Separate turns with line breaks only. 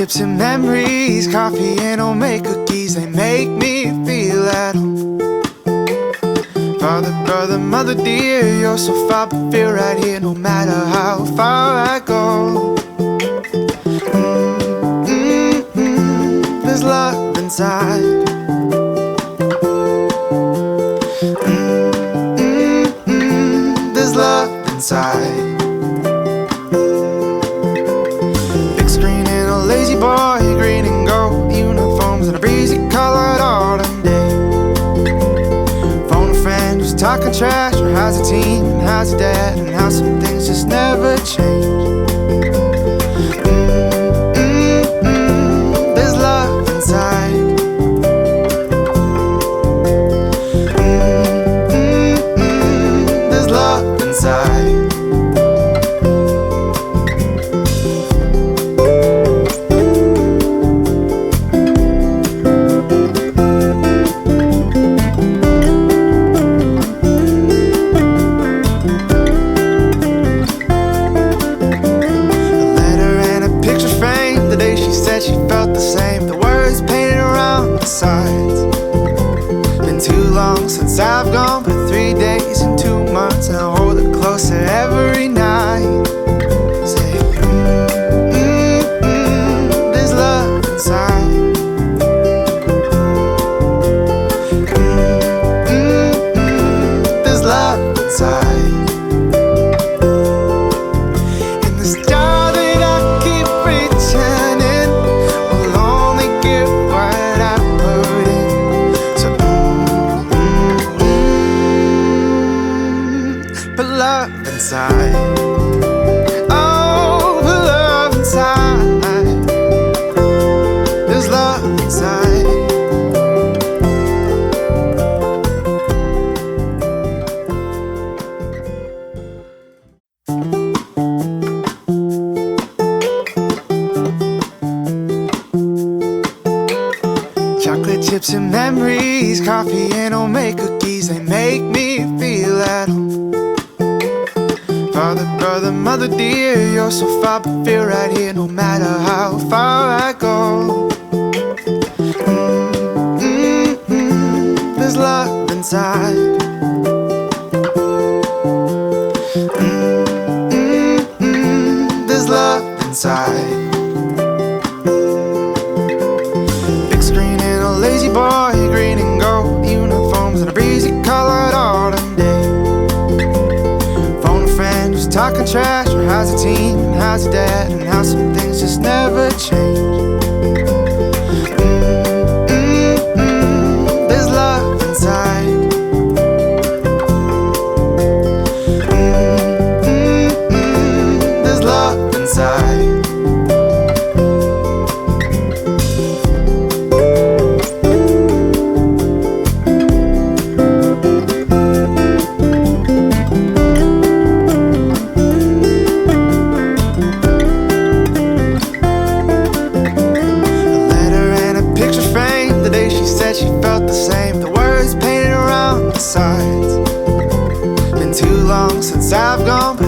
chips and memories, coffee and homemade cookies, they make me feel at home. Father, brother, mother dear, you're so far but feel right here no matter how far I go. There's love inside. There's love inside. Big screen and a lazy boy, green and gold uniforms and a breezy colored autumn day. Phone a friend who's talking trash, or how's the team, and how's your dad, and how some things just never change. There's love inside. There's love inside. She felt the same, the words painted around the sides. Been too long since I've gone, but 3 days and 2 months, and I hold it closer every night. Say, there's love inside. There's love inside. In this jar that I keep reaching in, love inside. Oh, the love inside. There's love inside. Chocolate chips and memories, coffee and homemade cookies, they make me feel at home. Father, brother, mother dear, you're so far but feel right here no matter how far I go. There's love inside. There's love inside. Big screen and a lazy boy, green and gold uniforms and a breezy colored autumn day. Talking trash, or how's the team, and how's your dad, and how some things just never change. There's love inside. There's love inside. She felt the same, the words painted around the sides. Been too long since I've gone, but